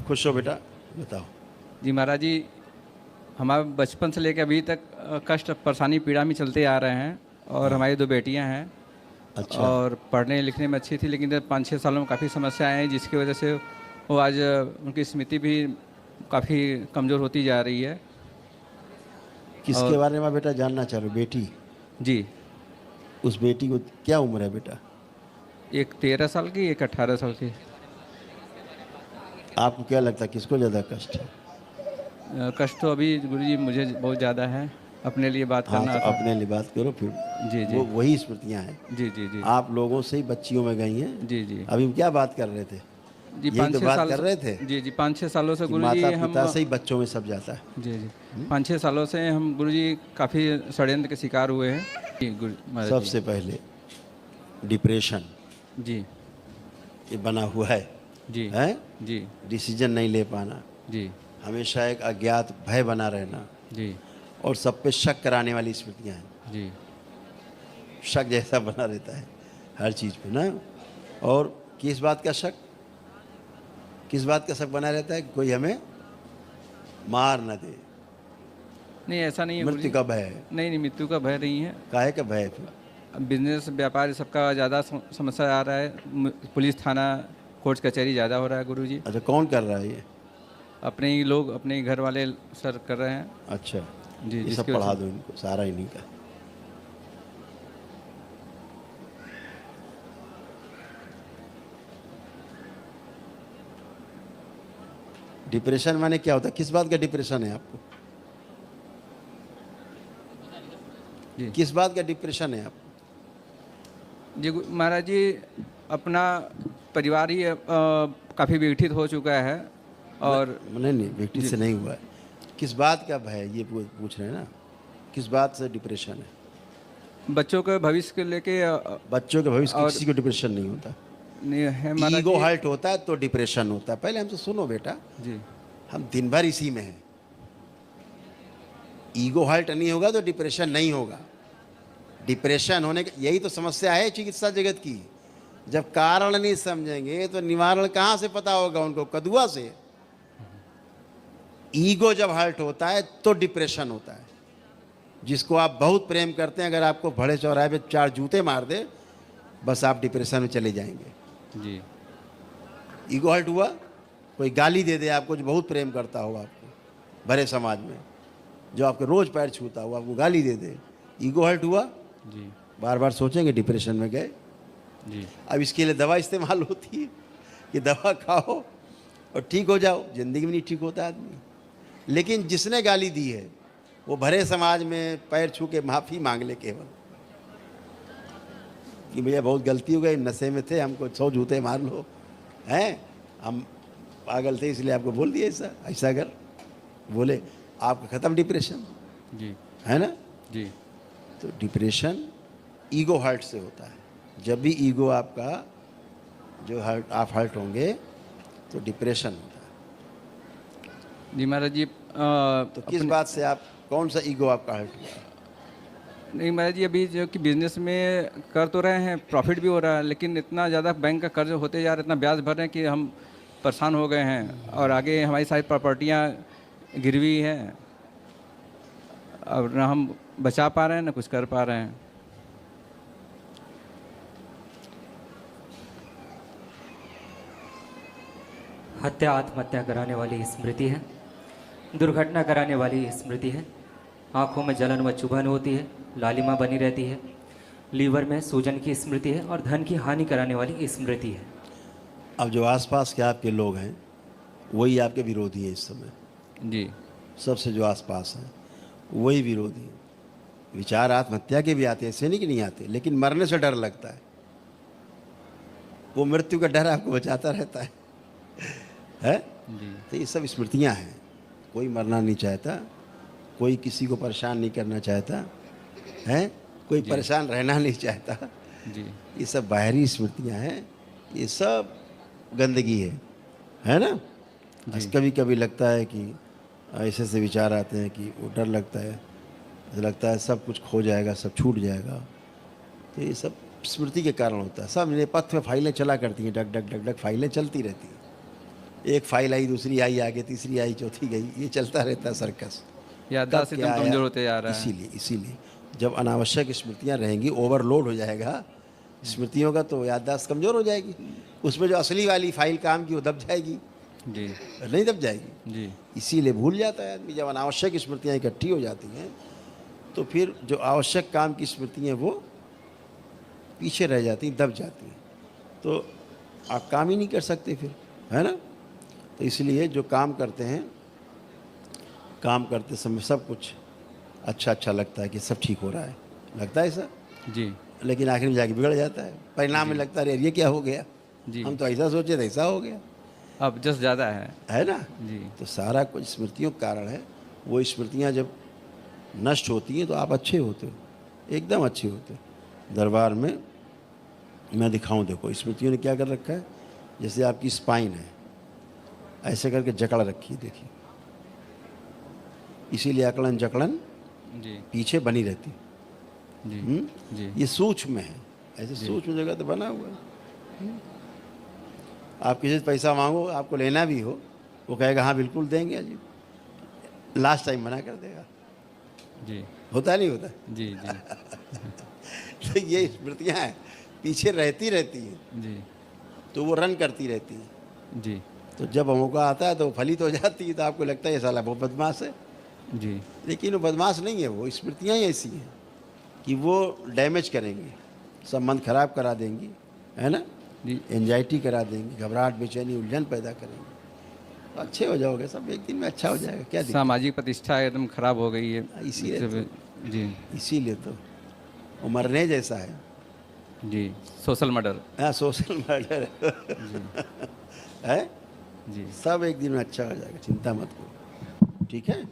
खुश हो बेटा, बताओ। जी महाराज जी, हमारे बचपन से लेकर अभी तक कष्ट परेशानी पीड़ा में चलते आ रहे हैं। और हाँ। हमारी 2 बेटियां हैं। अच्छा। और पढ़ने लिखने में अच्छी थी, लेकिन 5-6 सालों में काफ़ी समस्याएं आई, जिसकी वजह से वो आज उनकी स्मृति भी काफ़ी कमज़ोर होती जा रही है। किसके और बारे में बेटा जानना चाह रहे हो? बेटी? जी, उस बेटी को क्या उम्र है बेटा? एक 13 साल की, एक 18 साल की। आपको क्या लगता है किसको ज़्यादा कष्ट है? कष्ट तो अभी गुरुजी मुझे बहुत ज़्यादा है। अपने लिए बात हाँ, करना तो था। अपने लिए बात करो फिर। जी जी वो वही स्मृतियाँ हैं। जी जी जी आप लोगों से ही बच्चियों में गई हैं। जी जी अभी हम क्या बात कर रहे थे? जी यही पाँच तो छः बात साल कर से रहे थे जी जी 5-6 सालों से कि गुरुजी माता हम। पिता से ही बच्चों में सब जाता है। जी जी 5-6 सालों से हम गुरुजी काफ़ी षड्यंत्र के शिकार हुए हैं। जी गुरु महाराज जी। सबसे पहले डिप्रेशन जी ये बना हुआ है। जी हैं? जी डिसीजन नहीं ले पाना, जी हमेशा एक अज्ञात भय बना रहना, जी और सब पे शक कराने वाली स्मृतियाँ हैं। जी शक जैसा बना रहता है हर चीज़ पे ना। और किस बात का शक? किस बात का शक बना रहता है कि कोई हमें मार न दे। नहीं, ऐसा नहीं है मृत्यु गुरुजी। का भय है। नहीं नहीं, मृत्यु का भय नहीं है। काहे का भय है फिर? अब बिजनेस व्यापार सबका ज़्यादा समस्या आ रहा है। पुलिस थाना कोर्ट कचहरी ज़्यादा हो रहा है गुरुजी। अच्छा, कौन कर रहा है ये? अपने ही लोग, अपने ही घर वाले सर कर रहे हैं। अच्छा, जी, ये सब जिसकी वजह पढ़ा से। दो इनको, सारा इन्हीं का। डिप्रेशन माने क्या होता है? किस बात का डिप्रेशन है आपको? जी किस बात का डिप्रेशन है आपको? जी महाराज जी, अपना परिवार ही काफ़ी विघटित हो चुका है। और नहीं नहीं, व्यक्ति जी, से नहीं हुआ है। किस बात का भय है ये पूछ रहे हैं ना। किस बात से डिप्रेशन है? बच्चों के भविष्य को लेके बच्चों के भविष्य की और किसी को डिप्रेशन नहीं होता। नहीं है महाराज ईगो जी। हर्ट होता है तो डिप्रेशन होता है। पहले हमसे सुनो बेटा, जी हम दिन भर इसी में हैं। ईगो हर्ट नहीं होगा तो डिप्रेशन नहीं होगा। डिप्रेशन होने का यही तो समस्या है चिकित्सा जगत की। जब कारण नहीं समझेंगे तो निवारण कहाँ से पता होगा उनको? कदुआ से। ईगो जब हर्ट होता है तो डिप्रेशन होता है। जिसको आप बहुत प्रेम करते हैं, अगर आपको बड़े चौराहे पे 4 जूते मार दे, बस आप डिप्रेशन में चले जाएंगे। जी ईगो हर्ट हुआ, कोई गाली दे दे आपको जो बहुत प्रेम करता हो आपको भरे समाज में, जो आपके रोज पैर छूता हो, आपको गाली दे दे, ईगो हर्ट हुआ, जी बार बार सोचेंगे डिप्रेशन में गए। जी अब इसके लिए दवा इस्तेमाल होती है कि दवा खाओ और ठीक हो जाओ। ज़िंदगी में नहीं ठीक होता आदमी। लेकिन जिसने गाली दी है वो भरे समाज में पैर छू के माफ़ी मांग ले केवल कि भैया बहुत गलती हो गई, नशे में थे, हमको 100 जूते मार लो, हैं हम पागल थे इसलिए आपको बोल दिया ऐसा। ऐसा अगर बोले आपका ख़त्म डिप्रेशन, जी है ना। जी तो डिप्रेशन ईगो हर्ट से होता है। जब भी ईगो आपका जो हर्ट, आप हर्ट होंगे तो डिप्रेशन होता है। जी महाराज जी। तो किस बात से आप, कौन सा ईगो आपका हर्ट हुआ? नहीं महाराज जी, अभी जो कि बिजनेस में कर तो रहे हैं, प्रॉफिट भी हो रहा है, लेकिन इतना ज़्यादा बैंक का कर्ज होते जा रहा है, इतना ब्याज भर रहे हैं कि हम परेशान हो गए हैं। और आगे हमारी सारी प्रॉपर्टियाँ गिरवी हैं। और ना हम बचा पा रहे हैं, ना कुछ कर पा रहे हैं। हत्या आत्महत्या कराने वाली स्मृति है, दुर्घटना कराने वाली स्मृति है। आँखों में जलन व चुभन होती है, लालिमा बनी रहती है, लीवर में सूजन की स्मृति है और धन की हानि कराने वाली स्मृति है। अब जो आसपास के आपके लोग हैं वही आपके विरोधी हैं इस समय। जी सबसे जो आसपास हैं वही विरोधी हैं। विचार आत्महत्या के भी आते हैं, ऐसे नहीं कि नहीं आते, लेकिन मरने से डर लगता है। वो मृत्यु का डर आपको बचाता रहता है? जी तो ये सब स्मृतियाँ हैं। कोई मरना नहीं चाहता, कोई किसी को परेशान नहीं करना चाहता है, कोई जी परेशान रहना नहीं चाहता। जी ये सब बाहरी स्मृतियाँ हैं, ये सब गंदगी है ना। जी कभी कभी लगता है कि ऐसे ऐसे विचार आते हैं कि वो डर लगता है, ऐसा लगता है सब कुछ खो जाएगा, सब छूट जाएगा। तो ये सब स्मृति के कारण होता है। सब नेपथ्य में फाइलें चला करती हैं, डग डग डग डग फाइलें चलती रहती हैं। एक फाइल आई, दूसरी आई, आगे तीसरी आई, चौथी गई, ये चलता रहता है सर्कस। याददाश्त कब एकदम क्या कमज़ोर आया? होते जा रहा है। इसीलिए जब अनावश्यक स्मृतियां रहेंगी, ओवरलोड हो जाएगा स्मृतियों का, तो याददाश्त कमज़ोर हो जाएगी। उसमें जो असली वाली फाइल काम की वो दब जाएगी, जी नहीं दब जाएगी। जी इसीलिए भूल जाता है आदमी। जब अनावश्यक स्मृतियाँ इकट्ठी हो जाती हैं तो फिर जो आवश्यक काम की स्मृतियाँ वो पीछे रह जाती, दब जाती हैं, तो आप काम ही नहीं कर सकते फिर, है ना। तो इसलिए जो काम करते हैं, काम करते समय सब कुछ अच्छा अच्छा लगता है कि सब ठीक हो रहा है, लगता है ऐसा, जी लेकिन आखिर में जाके बिगड़ जाता है। परिणाम में लगता है अरे ये क्या हो गया, जी। हम तो ऐसा सोचे थे, ऐसा हो गया, अब जस ज़्यादा है ना। जी तो सारा कुछ स्मृतियों का कारण है। वो स्मृतियाँ जब नष्ट होती हैं तो आप अच्छे होते हो, एकदम अच्छे होते हो। दरबार में मैं दिखाऊं, देखो स्मृतियों ने क्या कर रखा है। जैसे आपकी स्पाइन है, ऐसे करके जकड़ रखी है, देखिए, इसीलिए अकड़न जकड़न जी पीछे बनी रहती। जी जी ये सूक्ष्म है, ऐसे सूक्ष्म जगह तो बना हुआ है। आप किसी से पैसा मांगो, आपको लेना भी हो, वो कहेगा हाँ बिल्कुल देंगे जी, लास्ट टाइम मना कर देगा। जी होता नहीं होता। जी जी तो ये स्मृतियाँ हैं, पीछे रहती हैं, जी तो वो रन करती रहती हैं। जी तो जब मौका आता है तो वो फलित हो जाती है, तो आपको लगता है ये साला बहुत बदमाश है, जी लेकिन वो बदमाश नहीं है। वो स्मृतियाँ ही ऐसी हैं कि वो डैमेज करेंगी, संबंध खराब करा देंगी, है ना, जी एंजाइटी करा देंगी, घबराहट, बेचैनी, उलझन पैदा करेंगे। तो अच्छे हो जाओगे, सब एक दिन में अच्छा हो जाएगा, क्या दिक्कत। सामाजिक प्रतिष्ठा एकदम खराब हो गई है इसीलिए जब- जी इसीलिए तो वो मरने जैसा है। जी सोशल मर्डर हाँ, सोशल मर्डर है। जी सब एक दिन में अच्छा हो जाएगा, चिंता मत करो, ठीक है।